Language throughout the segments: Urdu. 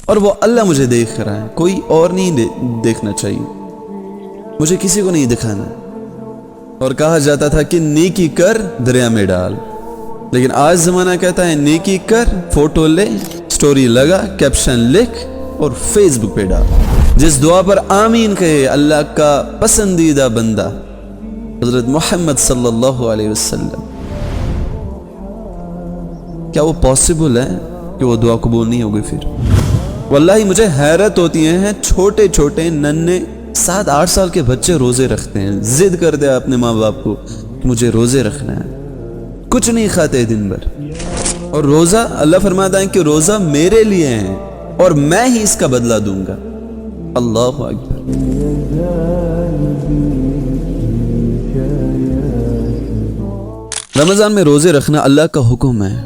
اور وہ اللہ مجھے دیکھ رہا ہے، کوئی اور نہیں دیکھنا چاہیے، مجھے کسی کو نہیں دکھانا۔ اور کہا جاتا تھا کہ نیکی کر دریا میں ڈال، لیکن آج زمانہ کہتا ہے نیکی کر، فوٹو لے، سٹوری لگا، کیپشن لکھ اور فیس بک پہ ڈال۔ جس دعا پر آمین کہے اللہ کا پسندیدہ بندہ حضرت محمد صلی اللہ علیہ وسلم، کیا وہ پاسبل ہے کہ وہ دعا قبول نہیں ہوگی؟ پھر واللہ مجھے حیرت ہوتی ہے، چھوٹے چھوٹے ننھے 7-8 سال کے بچے روزے رکھتے ہیں، ضد کر دیا اپنے ماں باپ کو کہ مجھے روزے رکھنا ہے، کچھ نہیں کھاتے دن بھر۔ اور روزہ اللہ فرماتا ہے کہ روزہ میرے لیے ہے اور میں ہی اس کا بدلہ دوں گا۔ اللہ اکبر۔ رمضان میں روزے رکھنا اللہ کا حکم ہے۔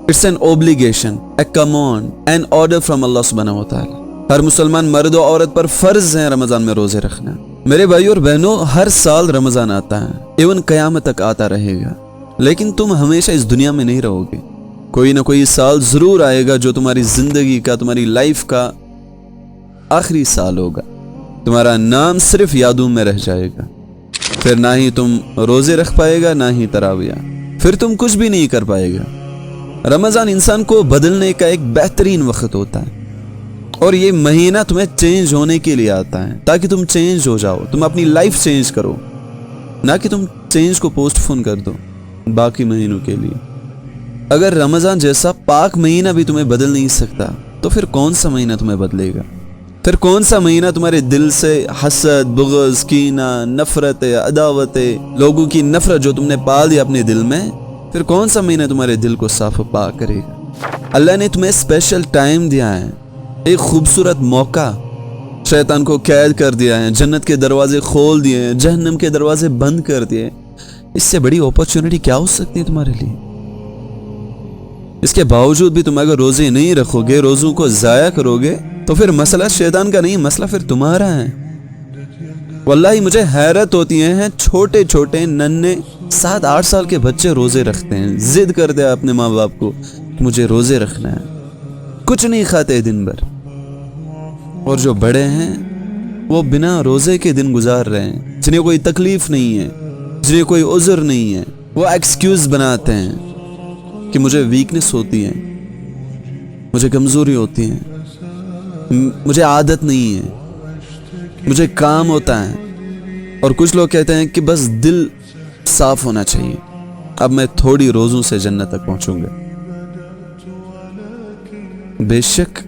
It's an obligation, a command, an order from Allah subhanahu wa ta'ala۔ ہر مسلمان مرد و عورت پر فرض ہے رمضان میں روزے رکھنا۔ میرے بھائی اور بہنوں، ہر سال رمضان آتا ہے، ایون قیامت تک آتا رہے گا، لیکن تم ہمیشہ اس دنیا میں نہیں رہو گے۔ کوئی نہ کوئی سال ضرور آئے گا جو تمہاری زندگی کا، تمہاری لائف کا آخری سال ہوگا۔ تمہارا نام صرف یادوں میں رہ جائے گا، پھر نہ ہی تم روزے رکھ پائے گا، نہ ہی تراویح، پھر تم کچھ بھی نہیں کر پائے گا۔ رمضان انسان کو بدلنے کا ایک بہترین وقت ہوتا ہے، اور یہ مہینہ تمہیں چینج ہونے کے لیے آتا ہے تاکہ تم چینج ہو جاؤ، تم اپنی لائف چینج کرو، نہ کہ تم چینج کو پوسٹ فون کر دو باقی مہینوں کے لیے۔ اگر رمضان جیسا پاک مہینہ بھی تمہیں بدل نہیں سکتا تو پھر کون سا مہینہ تمہیں بدلے گا؟ پھر کون سا مہینہ تمہارے دل سے حسد، بغض، کینہ، نفرت، عداوت، لوگوں کی نفرت جو تم نے پال دی اپنے دل میں، پھر کون سا مہینہ تمہارے دل کو صاف و پاک کرے گا؟ اللہ نے تمہیں اسپیشل ٹائم دیا ہے، ایک خوبصورت موقع، شیطان کو قید کر دیا ہے، جنت کے دروازے کھول دیے ہیں، جہنم کے دروازے بند کر دیے۔ اس سے بڑی اپرچونٹی کیا ہو سکتی ہے تمہارے لیے؟ اس کے باوجود بھی تم اگر روزے نہیں رکھو گے، روزوں کو ضائع کرو گے، تو پھر مسئلہ شیطان کا نہیں، مسئلہ پھر تمہارا ہے۔ واللہ مجھے حیرت ہوتی ہے، چھوٹے چھوٹے ننھے 7-8 سال کے بچے روزے رکھتے ہیں، ضد کر دیا اپنے ماں باپ کو کہ مجھے روزے رکھنا ہے، کچھ نہیں کھاتے دن بھر۔ اور جو بڑے ہیں وہ بنا روزے کے دن گزار رہے ہیں، جنہیں کوئی تکلیف نہیں ہے، جنہیں کوئی عذر نہیں ہے، وہ ایکسکیوز بناتے ہیں کہ مجھے ویکنس ہوتی ہے، مجھے کمزوری ہوتی ہے، مجھے عادت نہیں ہے، مجھے کام ہوتا ہے۔ اور کچھ لوگ کہتے ہیں کہ بس دل صاف ہونا چاہیے، اب میں تھوڑی روزوں سے جنت تک پہنچوں گا۔ بے شک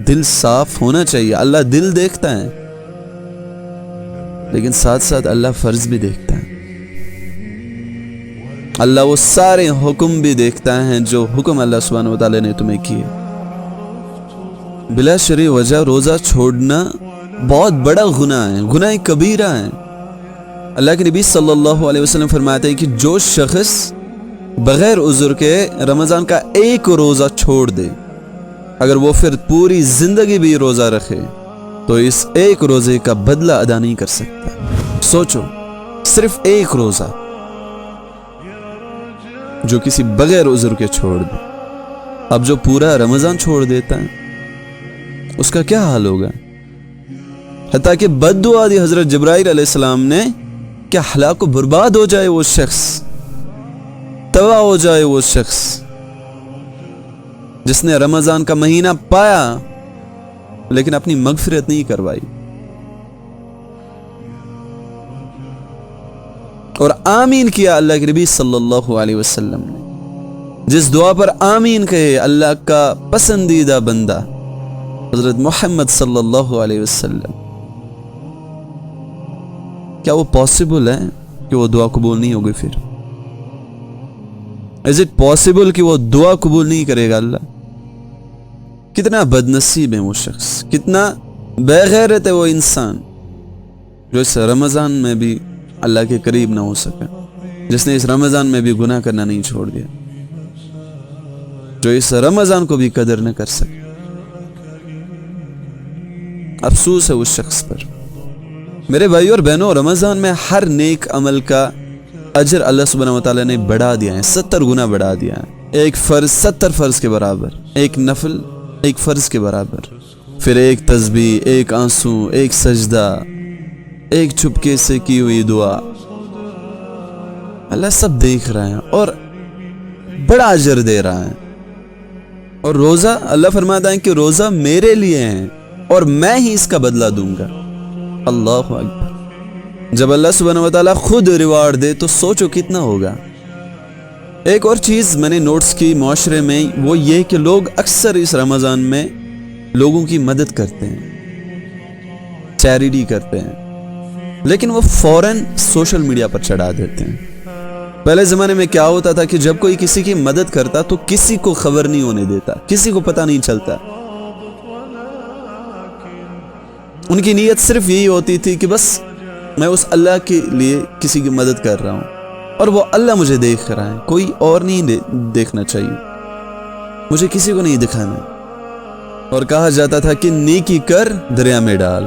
دل صاف ہونا چاہیے، اللہ دل دیکھتا ہے، لیکن ساتھ ساتھ اللہ فرض بھی دیکھتا ہے۔ اللہ وہ سارے حکم بھی دیکھتا ہے جو حکم اللہ سبحانہ وتعالی نے تمہیں کیے۔ بلا شرعی وجہ روزہ چھوڑنا بہت بڑا گناہ ہے، گناہ کبیرہ ہے۔ اللہ کے نبی صلی اللہ علیہ وسلم فرماتے ہیں کہ جو شخص بغیر عذر کے رمضان کا ایک روزہ چھوڑ دے، اگر وہ پھر پوری زندگی بھی روزہ رکھے تو اس ایک روزے کا بدلہ ادا نہیں کر سکتا۔ سوچو، صرف ایک روزہ جو کسی بغیر عذر کے چھوڑ دے، اب جو پورا رمضان چھوڑ دیتا ہے اس کا کیا حال ہوگا؟ حتیٰ کہ بد دعا دی حضرت جبرائیل علیہ السلام نے کہ ہلاک و برباد ہو جائے وہ شخص، تباہ ہو جائے وہ شخص جس نے رمضان کا مہینہ پایا لیکن اپنی مغفرت نہیں کروائی۔ اور آمین کیا اللہ کے نبی صلی اللہ علیہ وسلم نے۔ جس دعا پر آمین کہے اللہ کا پسندیدہ بندہ حضرت محمد صلی اللہ علیہ وسلم، کیا وہ پاسبل ہے کہ وہ دعا قبول نہیں ہوگی؟ پھر از اٹ پاسبل کہ وہ دعا قبول نہیں کرے گا اللہ؟ کتنا بد نصیب ہے وہ شخص، کتنا بے غیرت ہے وہ انسان جو اس رمضان میں بھی اللہ کے قریب نہ ہو سکا، جس نے اس رمضان میں بھی گناہ کرنا نہیں چھوڑ دیا، جو اس رمضان کو بھی قدر نہ کر سکے۔ افسوس ہے اس شخص پر۔ میرے بھائیو اور بہنوں، رمضان میں ہر نیک عمل کا اجر اللہ سبحانہ وتعالی نے بڑھا دیا ہے، 70 گنا بڑھا دیا ہے۔ ایک فرض 70 فرض کے برابر، ایک نفل ایک فرض کے برابر۔ پھر ایک تسبیح، ایک آنسو، ایک سجدہ، ایک چپکے سے کی ہوئی دعا، اللہ سب دیکھ رہا ہے اور بڑا اجر دے رہا ہے. اور روزہ، اللہ فرماتا ہے کہ روزہ میرے لیے ہے اور میں ہی اس کا بدلہ دوں گا. اللہ اکبر. جب اللہ سبحانہ و تعالیٰ خود ریوارڈ دے تو سوچو کتنا ہوگا. ایک اور چیز میں نے نوٹس کی معاشرے میں، وہ یہ کہ لوگ اکثر اس رمضان میں لوگوں کی مدد کرتے ہیں، چیریٹی کرتے ہیں، لیکن وہ فوراً سوشل میڈیا پر چڑھا دیتے ہیں. پہلے زمانے میں کیا ہوتا تھا کہ جب کوئی کسی کی مدد کرتا تو کسی کو خبر نہیں ہونے دیتا، کسی کو پتہ نہیں چلتا. ان کی نیت صرف یہی ہوتی تھی کہ بس میں اس اللہ کے لیے کسی کی مدد کر رہا ہوں اور وہ اللہ مجھے دیکھ رہا ہے، کوئی اور نہیں دیکھنا چاہیے، مجھے کسی کو نہیں دکھانا. اور کہا جاتا تھا کہ نیکی کر دریا میں ڈال.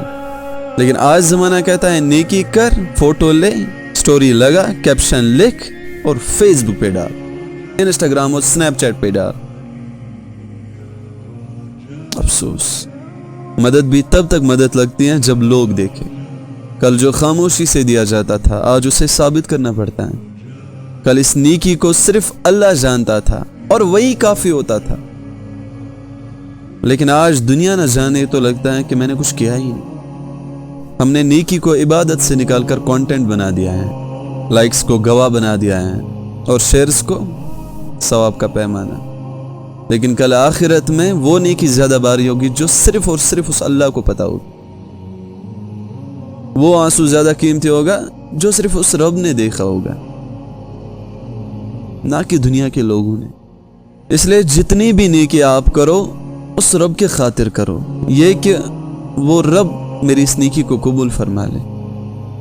لیکن آج زمانہ کہتا ہے نیکی کر، فوٹو لے، سٹوری لگا، کیپشن لکھ اور فیس بک پہ ڈال، انسٹاگرام اور سنیپ چیٹ پہ ڈال. افسوس، مدد بھی تب تک مدد لگتی ہے جب لوگ دیکھیں. کل جو خاموشی سے دیا جاتا تھا آج اسے ثابت کرنا پڑتا ہے. کل اس نیکی کو صرف اللہ جانتا تھا اور وہی کافی ہوتا تھا، لیکن آج دنیا نہ جانے تو لگتا ہے کہ میں نے کچھ کیا ہی نہیں. ہم نے نیکی کو عبادت سے نکال کر کانٹینٹ بنا دیا ہے، لائکس کو گواہ بنا دیا ہے اور شیئرز کو ثواب کا پیمانہ. لیکن کل آخرت میں وہ نیکی زیادہ باری ہوگی جو صرف اور صرف اس اللہ کو پتا ہوگی. وہ آنسو زیادہ قیمتی ہوگا جو صرف اس رب نے دیکھا ہوگا، نہ کہ دنیا کے لوگوں نے. اس لیے جتنی بھی نیکی آپ کرو اس رب کے خاطر کرو، یہ کہ وہ رب میری اس نیکی کو قبول فرما لے.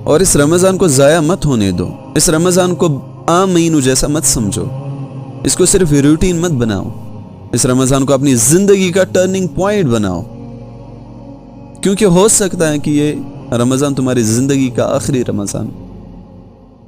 اور اس رمضان کو ضائع مت ہونے دو. اس رمضان کو عام مہینوں جیسا مت سمجھو، اس کو صرف روٹین مت بناؤ. اس رمضان کو اپنی زندگی کا ٹرننگ پوائنٹ بناؤ، کیونکہ ہو سکتا ہے کہ یہ رمضان تمہاری زندگی کا آخری رمضان.